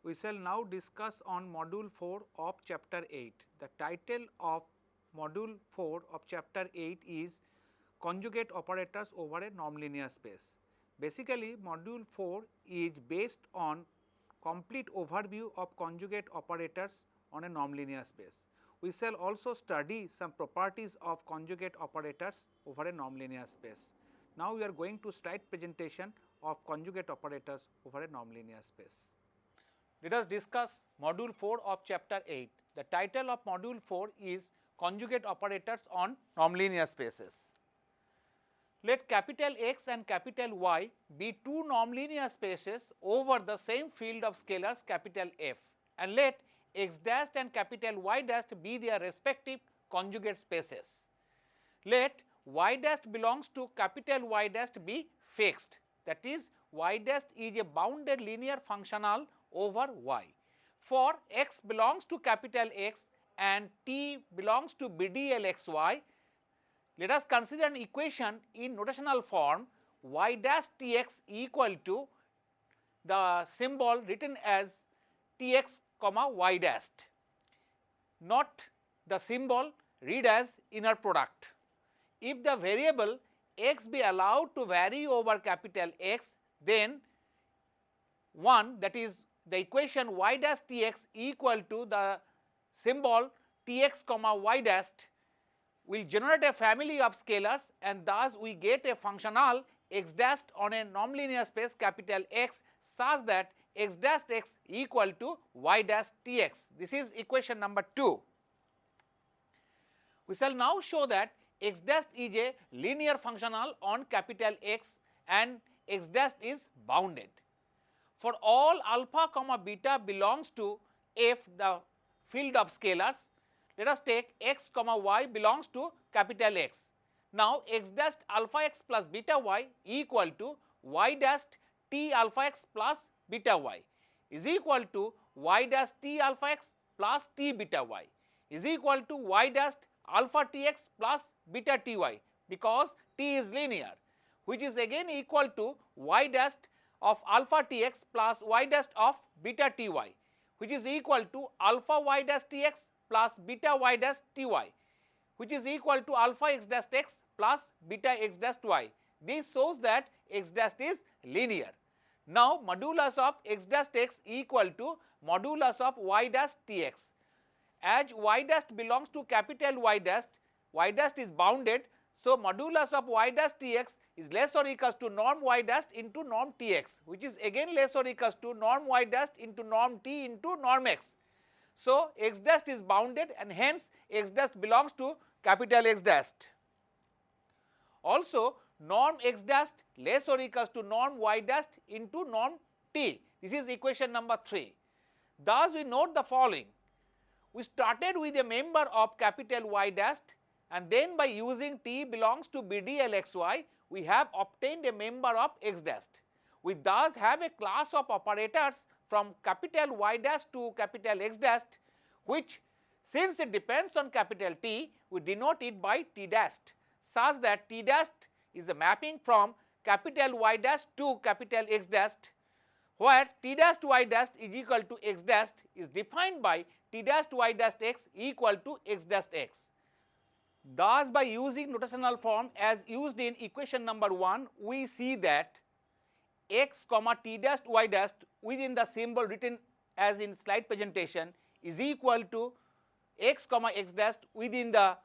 We shall now discuss on module 4 of chapter 8. The title of module 4 of chapter 8 is conjugate operators over a nonlinear space. Basically, module 4 is based on complete overview of conjugate operators on a nonlinear space. We shall also study some properties of conjugate operators over a nonlinear space. Now, we are going to slide presentation of conjugate operators over a nonlinear space. Let us discuss module 4 of chapter 8. The title of module 4 is conjugate operators on nonlinear spaces. Let capital X and capital Y be two nonlinear spaces over the same field of scalars capital F, and let x dash and capital Y dash be their respective conjugate spaces. Let y dash belongs to capital Y dash be fixed, that is y dash is a bounded linear functional over y. For x belongs to capital X and t belongs to BDL xy, let us consider an equation in notational form y dash tx equal to the symbol written as tx comma y dash, not the symbol read as inner product. If the variable x be allowed to vary over capital X, then 1, that is the equation y dash tx equal to the symbol tx comma y dash will generate a family of scalars, and thus we get a functional x dash on a nonlinear space capital X such that x dash x equal to y dash tx. This is equation number 2. We shall now show that x dash is a linear functional on capital X and x dash is bounded. For all alpha comma beta belongs to F, the field of scalars, let us take x comma y belongs to capital X. Now, x dash alpha x plus beta y equal to y dash t alpha x plus beta y is equal to y dash t alpha x plus t beta y is equal to y dash alpha tx plus beta ty, because t is linear, which is again equal to y dash of alpha tx plus y dash of beta ty, which is equal to alpha y dash tx plus beta y dash ty, which is equal to alpha x dash x plus beta x dash y. This shows that x dash is linear. Now, modulus of x dash x equal to modulus of y dash tx. As y dash belongs to capital Y dash is bounded, so modulus of y dash tx is less or equals to norm y dash into norm tx, which is again less or equals to norm y dash into norm t into norm x. So, x dash is bounded and hence x dash belongs to capital X dash. Also, norm x dash less or equals to norm y dash into norm t. This is equation number 3. Thus, we note the following. We started with a member of capital Y dash, and then by using t belongs to BDL xy, we have obtained a member of x dash. We thus have a class of operators from capital Y dash to capital X dash, which since it depends on capital T, we denote it by t dash, such that t dash is a mapping from capital Y dash to capital X dash, where t dash y dash is equal to x dash is defined by t dash y dash x equal to x dash x. Thus, by using notational form as used in equation number 1, we see that x comma t dash y dash within the symbol written as in slide presentation is equal to x comma x dash within the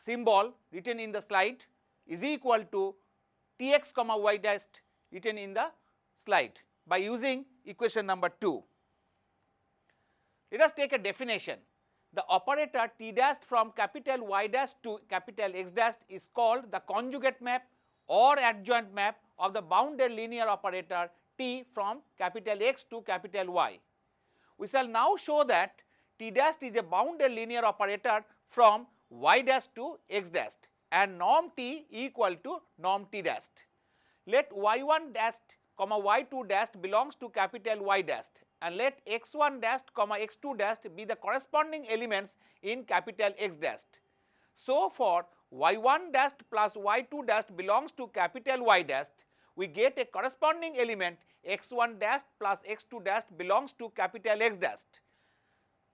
symbol written in the slide is equal to tx comma y dash written in the slide by using equation number 2. Let us take a definition. The operator t dash from capital Y dash to capital X dash is called the conjugate map or adjoint map of the bounded linear operator t from capital X to capital Y. We shall now show that t dash is a bounded linear operator from y dash to x dash and norm t equal to norm t dash. Let y1 dash comma y2 dash belongs to capital Y dash, and let x1 dash comma x2 dash be the corresponding elements in capital X dash. So, for y1 dash plus y2 dash belongs to capital Y dash, we get a corresponding element x1 dash plus x2 dash belongs to capital X dash.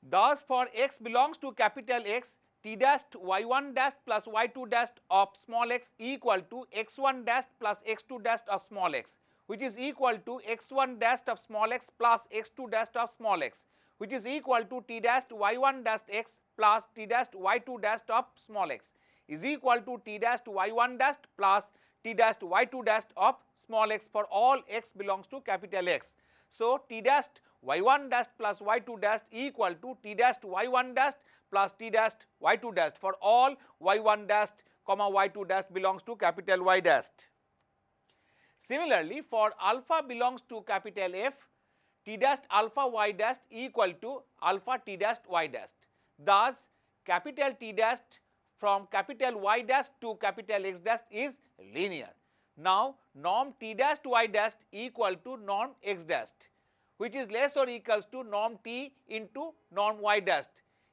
Thus, for x belongs to capital X, t dash y1 dash plus y2 dash of small x equal to x1 dash plus x2 dash of small x, which is equal to x1 dash of small x plus x2 dash of small x, which is equal to t dash y1 dash x plus t dash y2 dash of small x is equal to t dash y1 dash plus t dash y2 dash of small x for all x belongs to capital X. So, t dash y1 dash plus y2 dash equal to t dash y1 dash plus t dash y2 dash for all y1 dash comma y2 dash belongs to capital Y dash. Similarly, for alpha belongs to capital F, t dash alpha y dash equal to alpha t dash y dash. Thus, capital T dash from capital Y dash to capital X dash is linear. Now, norm T dash Y dash equal to norm X dash, which is less or equals to norm T into norm Y dash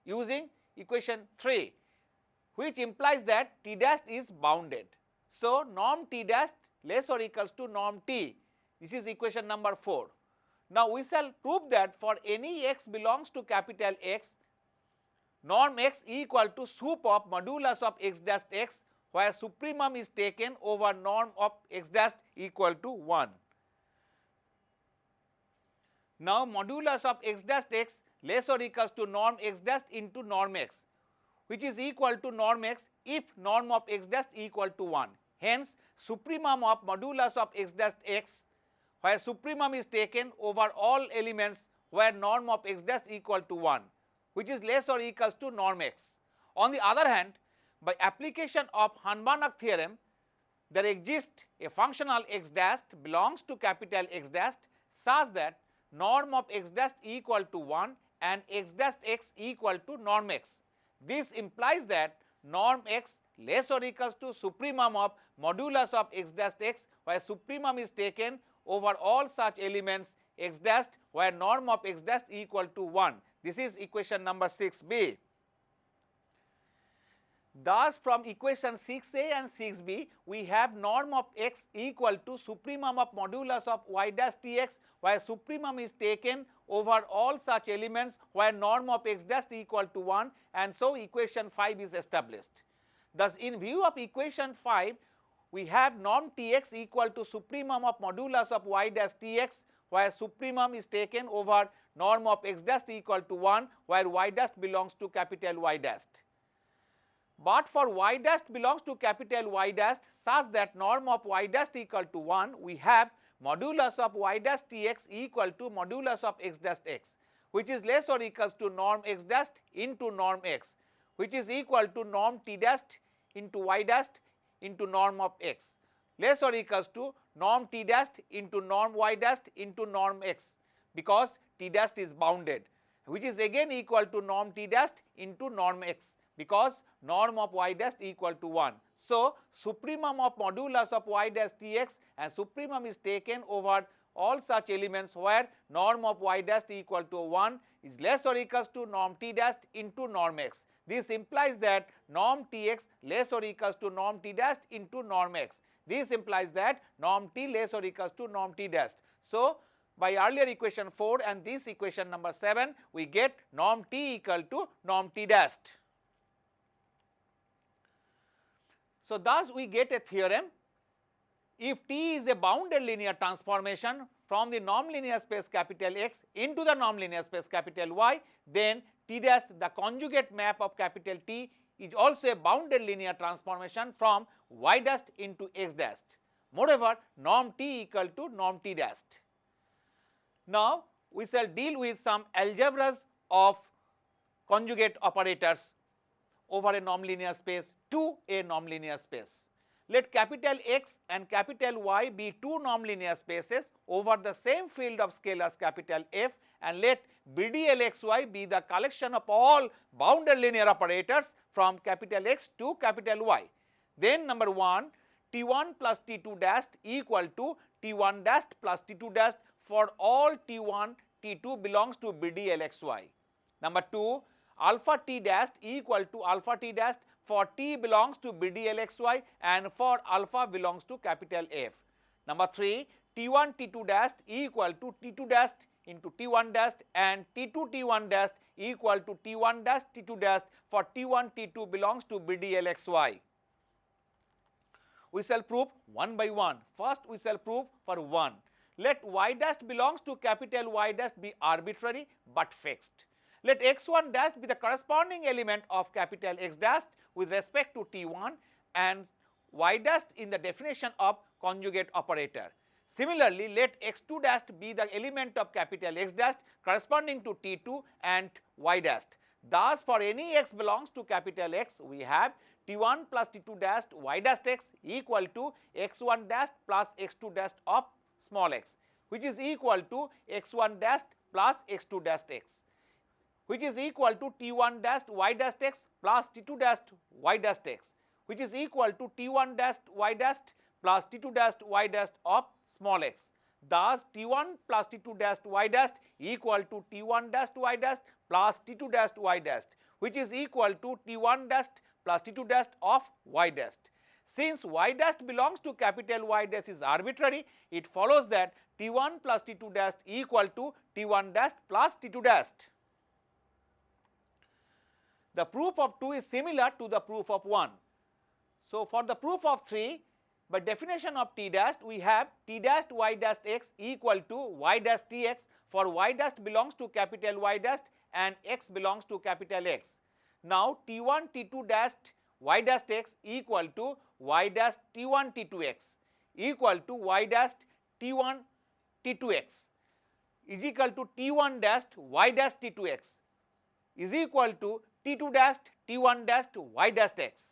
using equation 3, which implies that T dash is bounded. So, norm T dash less or equals to norm T, this is equation number 4. Now, we shall prove that for any x belongs to capital X, norm x equal to sup of modulus of x dash x, where supremum is taken over norm of x dash equal to 1. Now, modulus of x dash x less or equals to norm x dash into norm x, which is equal to norm x if norm of x dash equal to 1. Hence, supremum of modulus of x dash x, where supremum is taken over all elements where norm of x dash equal to 1, which is less or equals to norm x. On the other hand, by application of Hahn-Banach theorem, there exists a functional x dash belongs to capital X dash such that norm of x dash equal to 1 and x dash x equal to norm x. This implies that norm x less or equals to supremum of modulus of x dash x, where supremum is taken over all such elements x dash where norm of x dash equal to 1. This is equation number 6b. Thus, from equation 6a and 6b, we have norm of x equal to supremum of modulus of y dash tx, where supremum is taken over all such elements where norm of x dash equal to 1, and so equation 5 is established. Thus, in view of equation 5, we have norm tx equal to supremum of modulus of y dash tx, where supremum is taken over norm of x dash equal to 1, where y dash belongs to capital Y dash. But for y dash belongs to capital Y dash such that norm of y dash equal to 1, we have modulus of y dash tx equal to modulus of x dash x, which is less or equals to norm x dash into norm x, which is equal to norm t dash into y dash into norm of x, less or equals to norm t dash into norm y dash into norm x, because t dash is bounded, which is again equal to norm t dash into norm x, because norm of y dash equal to 1. So, supremum of modulus of y dash tx and supremum is taken over all such elements where norm of y dash equal to 1 is less or equals to norm t dash into norm x. This implies that norm tx less or equals to norm t dash into norm x. This implies that norm t less or equals to norm t dash. So, by earlier equation 4 and this equation number 7, we get norm t equal to norm t dash. So, thus we get a theorem: if T is a bounded linear transformation from the norm linear space capital X into the norm linear space capital Y, then T dash, the conjugate map of capital T, is also a bounded linear transformation from Y dash into X dash. Moreover, norm T equal to norm T dash. Now, we shall deal with some algebras of conjugate operators over a norm linear space to a norm linear space. Let capital X and capital Y be two norm linear spaces over the same field of scalars capital F, and let BDLXY be the collection of all bounded linear operators from capital X to capital Y. Then number 1, T1 plus T2 dash equal to T1 dash plus T2 dash for all T1, T2 belongs to BDLXY. Number 2, alpha T dash equal to alpha T dash for T belongs to BDLXY and for alpha belongs to capital F. Number 3, T1 T2 dash equal to T2 dash into T1 dash and T2 T1 dash equal to T1 dash T2 dash for T1 T2 belongs to BDLXY. We shall prove one by one. First we shall prove for 1. Let y dash belongs to capital Y dash be arbitrary but fixed. Let x1 dash be the corresponding element of capital X dash with respect to T1 and y dash in the definition of conjugate operator. Similarly, let x2 dash be the element of capital X dash corresponding to T2 and y dash. Thus, for any x belongs to capital X, we have T1 plus T2 dash y dash x equal to x1 dash plus x2 dash of small x, which is equal to x1 dash plus x2 dash x, which is equal to T1 dash y dash x plus T2 dash y dash x, which is equal to T1 dash y dash plus T2 dash y dash of small x. Thus, T1 plus T2 dash y dash equal to T1 dash y dash plus T2 dash y dash, which is equal to T1 dash plus T2 dash of y dash. Since y dash belongs to capital Y dash is arbitrary, it follows that T1 plus T2 dash equal to T1 dash plus T2 dash. The proof of 2 is similar to the proof of 1. So, for the proof of 3, by definition of T dash, we have T dash y dash x equal to y dash Tx for y dash belongs to capital Y dash and x belongs to capital X. Now, T1 T2 dash y dash x equal to y dash T1 T2x equal to y dash T1 T2x is equal to T1 dash y dash T2x is equal to T2 dash T1 dash y dash x.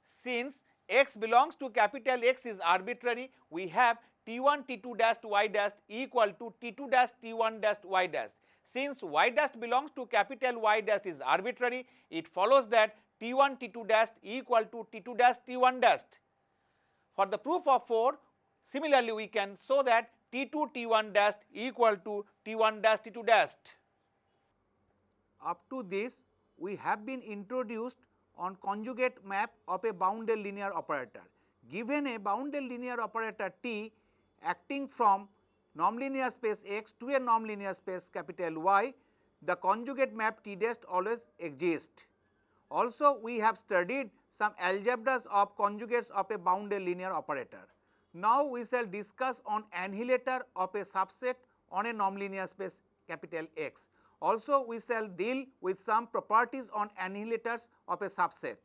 Since x belongs to capital X is arbitrary, we have T1 T2 dash y dash equal to T2 dash T1 dash y dash. Since y dash belongs to capital Y dash is arbitrary, it follows that T1 T2 dash equal to T2 dash T1 dash. For the proof of 4, similarly we can show that T2 T1 dash equal to T1 dash T2 dash. Up to this, we have been introduced on conjugate map of a bounded linear operator. Given a bounded linear operator T acting from nonlinear space X to a nonlinear space capital Y, the conjugate map T dash always exists. Also, we have studied some algebras of conjugates of a bounded linear operator. Now, we shall discuss on annihilator of a subset on a nonlinear space capital X. Also, we shall deal with some properties on annihilators of a subset.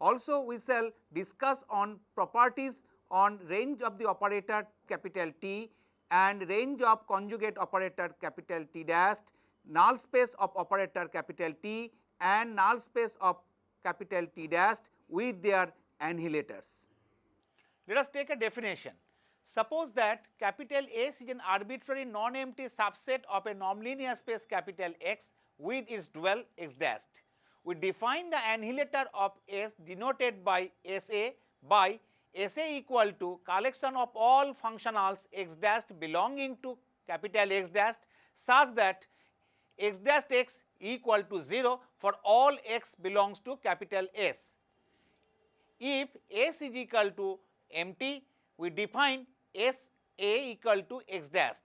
Also, we shall discuss on properties on range of the operator capital T and range of conjugate operator capital T dash, null space of operator capital T and null space of capital T dash with their annihilators. Let us take a definition. Suppose that capital S is an arbitrary non-empty subset of a nonlinear space capital X with its dual X dash. We define the annihilator of S denoted by SA by SA equal to collection of all functionals X dash belonging to capital X dash such that X dash X equal to 0 for all X belongs to capital S. If S is equal to empty, we define S A equal to X dash.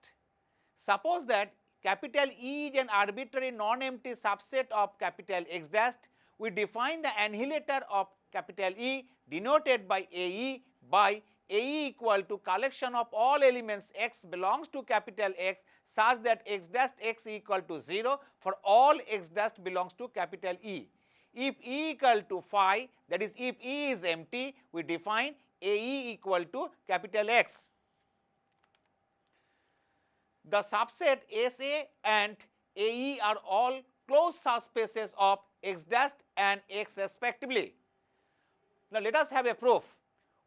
Suppose that capital E is an arbitrary non-empty subset of capital X dash, we define the annihilator of capital E denoted by AE equal to collection of all elements X belongs to capital X such that X dash X equal to 0 for all X dash belongs to capital E. If E equal to phi, that is if E is empty, we define AE equal to capital X. The subset SA and AE are all closed subspaces of X dash and X respectively. Now, let us have a proof.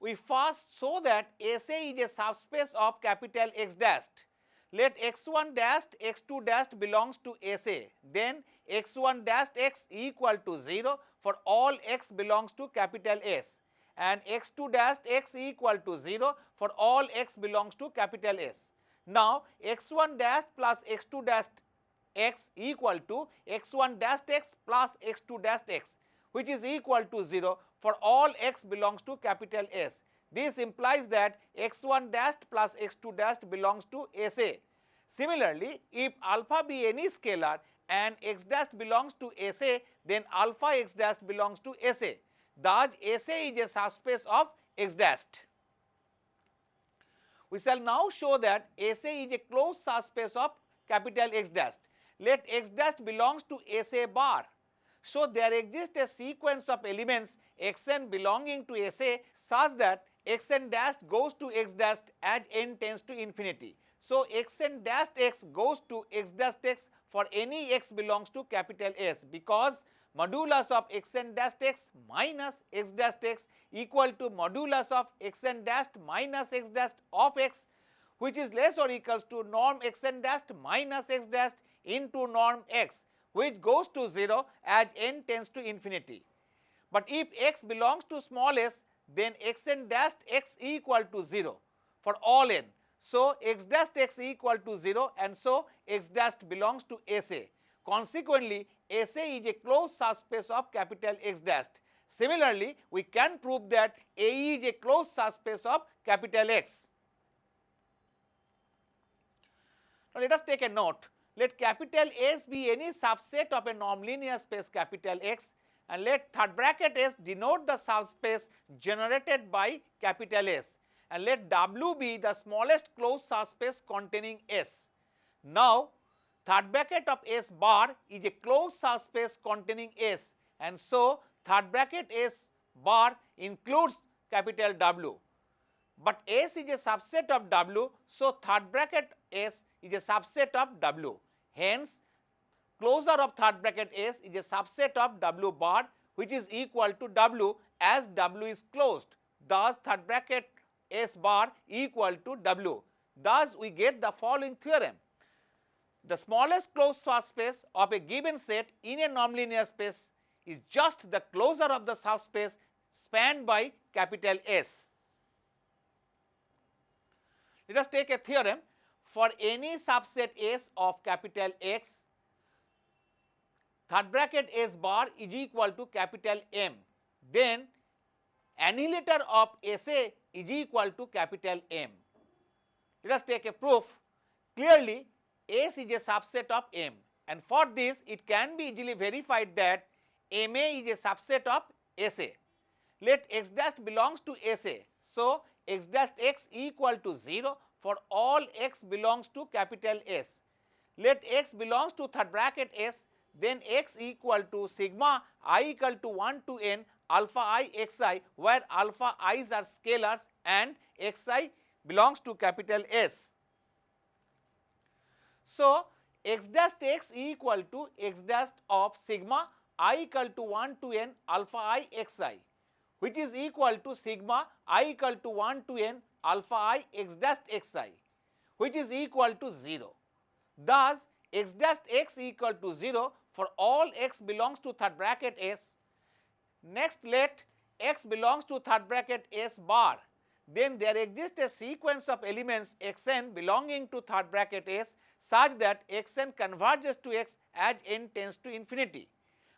We first show that SA is a subspace of capital X dash. Let x1 dash x2 dash belongs to SA, then x1 dash x equal to 0 for all x belongs to capital S and x2 dash x equal to 0 for all x belongs to capital S. Now, x1 dash plus x2 dash x equal to x1 dash x plus x2 dash x, which is equal to 0 for all x belongs to capital S. This implies that x1 dashed plus x2 dashed belongs to SA. Similarly, if alpha be any scalar and x dash belongs to SA, then alpha x dash belongs to SA. Thus, SA is a subspace of x dashed. We shall now show that SA is a closed subspace of capital X dashed. Let x dash belongs to SA bar. So, there exists a sequence of elements xn belonging to SA such that xn dash goes to x dash as n tends to infinity. So, xn dash x goes to x dash x for any x belongs to capital S, because modulus of xn dash x minus x dash x equal to modulus of xn dash minus x dash of x, which is less or equals to norm xn dash minus x dash into norm x, which goes to 0 as n tends to infinity. But if x belongs to small s, then xn dash x equal to 0 for all n. So, x dash x equal to 0, and so x dash belongs to SA. Consequently, SA is a closed subspace of capital X dash. Similarly, we can prove that AE is a closed subspace of capital X. Now, let us take a note. Let capital S be any subset of a nonlinear space capital X, and let third bracket S denote the subspace generated by capital S, and let W be the smallest closed subspace containing S. Now, third bracket of S bar is a closed subspace containing S, and so third bracket S bar includes capital W. But S is a subset of W, so third bracket S is a subset of W. Hence, closure of third bracket S is a subset of W bar, which is equal to W as W is closed. Thus, third bracket S bar equal to W. Thus, we get the following theorem. The smallest closed subspace of a given set in a nonlinear space is just the closure of the subspace spanned by capital S. Let us take a theorem. For any subset S of capital X, third bracket S bar is equal to capital M, then annihilator of SA is equal to capital M. Let us take a proof. Clearly, S is a subset of M, and for this it can be easily verified that MA is a subset of SA. Let x dash belongs to SA. So, x dash x equal to 0 for all x belongs to capital S. Let x belongs to third bracket S, then x equal to sigma I equal to 1 to n alpha I xi, where alpha i's are scalars and xi belongs to capital S. So, x dash x equal to x dash of sigma I equal to 1 to n alpha I xi, which is equal to sigma I equal to 1 to n alpha I x dash xi, which is equal to 0. Thus, x dash x equal to 0 for all x belongs to third bracket S. Next, let x belongs to third bracket S bar. Then there exists a sequence of elements xn belonging to third bracket S such that xn converges to x as n tends to infinity.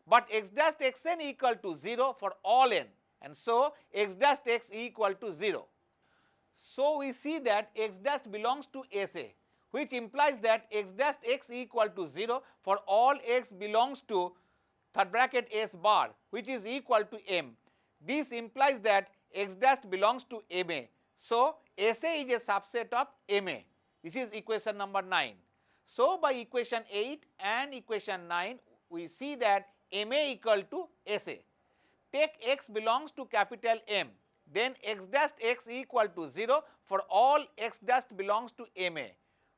But x dash xn equal to 0 for all n, and so x dash x equal to 0. So, we see that x dash belongs to SA, which implies that x dash x equal to 0 for all x belongs to third bracket S bar, which is equal to M. This implies that x dash belongs to MA. So, SA is a subset of MA. This is equation number 9. So, by equation 8 and equation 9, we see that MA equal to SA. Take x belongs to capital M, then x dash x equal to 0 for all x dash belongs to MA,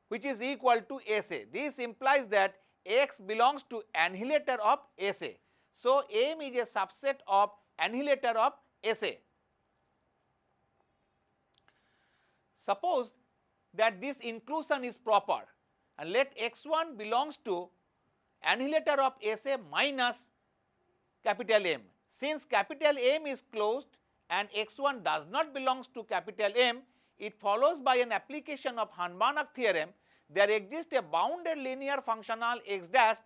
which is equal to SA. This implies that x belongs to annihilator of SA. So, M is a subset of annihilator of SA. Suppose that this inclusion is proper, and let x1 belongs to annihilator of SA minus capital M. Since capital M is closed and x1 does not belongs to capital M, it follows by an application of Hahn-Banach theorem there exists a bounded linear functional x dash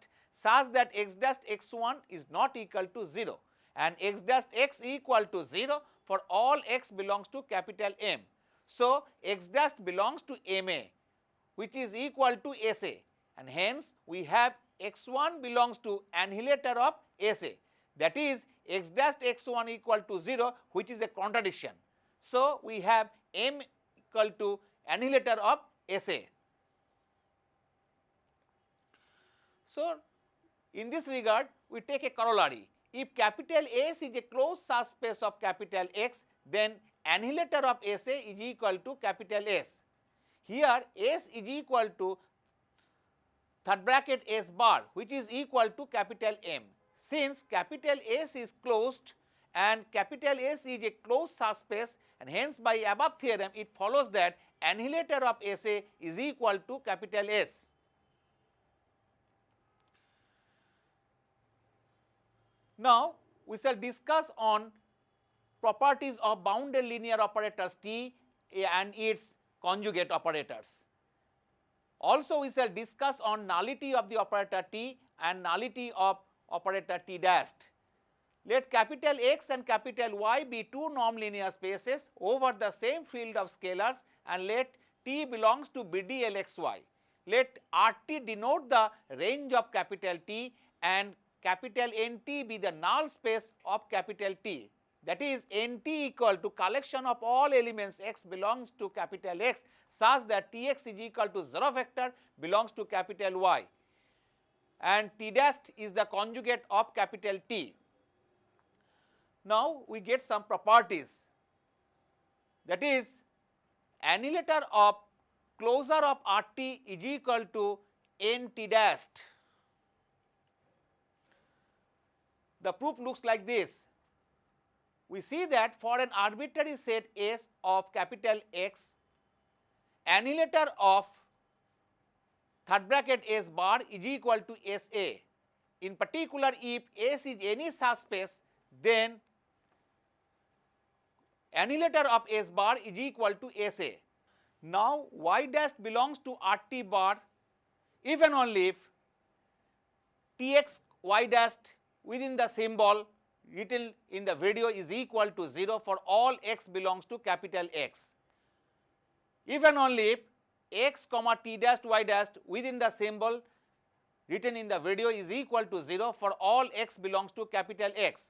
such that x dash x1 is not equal to 0, and x dash x equal to 0 for all x belongs to capital M. So, x dash belongs to MA, which is equal to SA, and hence we have x1 belongs to annihilator of SA, that is x dash x1 equal to 0, which is a contradiction. So, we have M equal to annihilator of SA. So, in this regard we take a corollary. If capital S is a closed subspace of capital X, then annihilator of SA is equal to capital S. Here S is equal to third bracket S bar, which is equal to capital M. Since capital S is closed and capital S is a closed subspace, and hence by above theorem it follows that annihilator of SA is equal to capital S. Now, we shall discuss on properties of bounded linear operators T and its conjugate operators. Also, we shall discuss on nullity of the operator T and nullity of operator T dashed. Let capital X and capital Y be two nonlinear spaces over the same field of scalars, and let T belongs to BDLXY. Let RT denote the range of capital T and capital NT be the null space of capital T, that is NT equal to collection of all elements X belongs to capital X such that Tx is equal to 0 vector belongs to capital Y, and T dash is the conjugate of capital T. Now, we get some properties, that is annihilator of closure of RT is equal to NT dashed. The proof looks like this. We see that for an arbitrary set S of capital X, annihilator of third bracket S bar is equal to SA. In particular, if S is any subspace, then annihilator of S bar is equal to SA. Now, Y dash belongs to RT bar if and only if Tx Y dash within the symbol written in the video is equal to 0 for all x belongs to capital X. If and only if x comma T dash Y dash within the symbol written in the video is equal to 0 for all x belongs to capital X.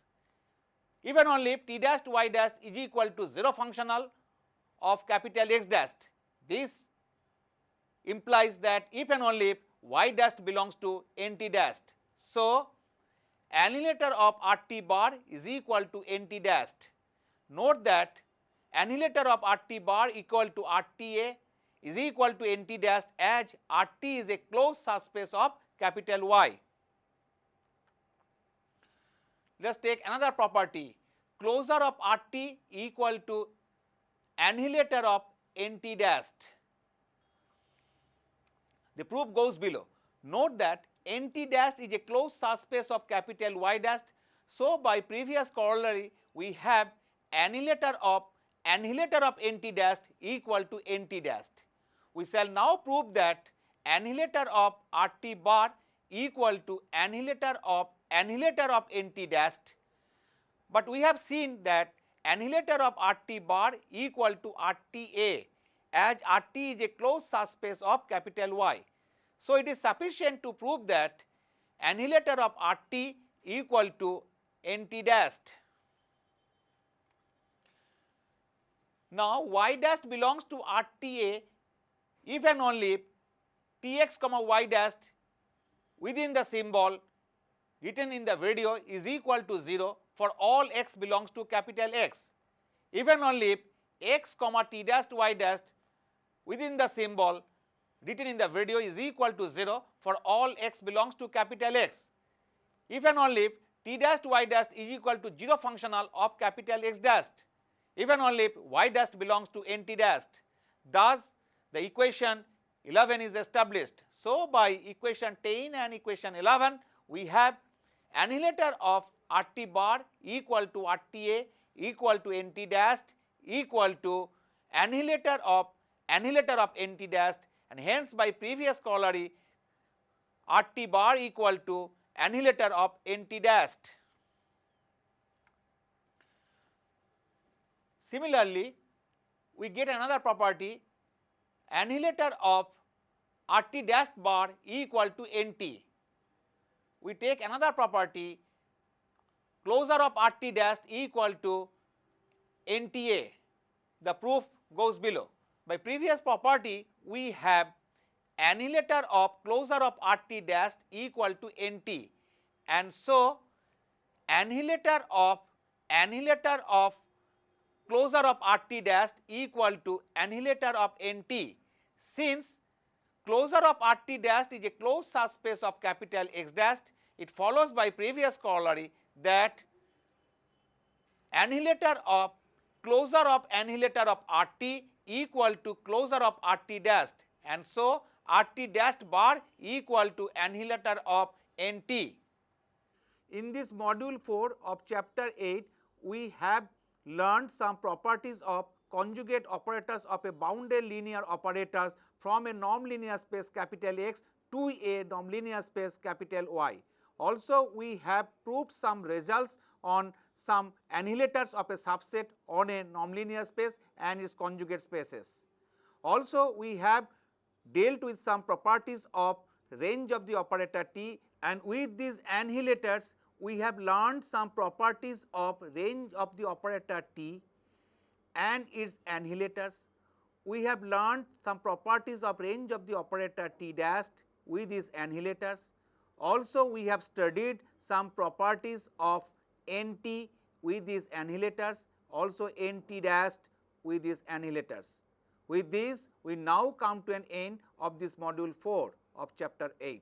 If and only if T dash Y dash is equal to 0 functional of capital X dash. This implies that if and only if Y dash belongs to NT dash. So, annihilator of RT bar is equal to NT dash. Note that annihilator of RT bar equal to RTA is equal to NT dash, as RT is a closed subspace of capital Y. Let us take another property, closure of RT equal to annihilator of NT dash. The proof goes below. Note that NT dash is a closed subspace of capital Y dash. So, by previous corollary we have annihilator of NT dash equal to NT dash. We shall now prove that annihilator of RT bar equal to annihilator of NT dash, but we have seen that annihilator of RT bar equal to RTA, as RT is a closed subspace of capital Y. So, it is sufficient to prove that annihilator of RT equal to NT dash. Now, Y dash belongs to RTA if and only if Tx comma Y dash within the symbol written in the video is equal to 0 for all x belongs to capital X. If and only if x comma T dash Y dash within the symbol written in the video is equal to 0 for all x belongs to capital X. If and only if T dash Y dash is equal to 0 functional of capital X dash. If and only if Y dash belongs to NT dash. Thus, the equation 11 is established. So, by equation 10 and equation 11, we have annihilator of RT bar equal to RTA equal to NT dash equal to annihilator of NT dash, and hence by previous corollary RT bar equal to annihilator of NT dash. Similarly, we get another property, annihilator of RT dash bar equal to NT. We take another property, closure of RT dash equal to NTA. The proof goes below. By previous property, we have annihilator of closure of RT dash equal to NT, and so annihilator of closure of RT dash equal to annihilator of NT. Since closure of RT dash is a closed subspace of capital X dash, it follows by previous corollary that annihilator of closure of annihilator of RT equal to closure of RT dash, and so RT dash bar equal to annihilator of NT. In this module 4 of chapter 8, we have learned some properties of conjugate operators of a bounded linear operators from a norm-linear space capital X to a norm-linear space capital Y. Also, we have proved some results on some annihilators of a subset on a norm-linear space and its conjugate spaces. Also, we have dealt with some properties of range of the operator T, and with these annihilators we have learned some properties of range of the operator T and its annihilators. We have learned some properties of range of the operator T dash with its annihilators. Also, we have studied some properties of NT with these annihilators, also NT dash with these annihilators. With this, we now come to an end of this module 4 of chapter 8.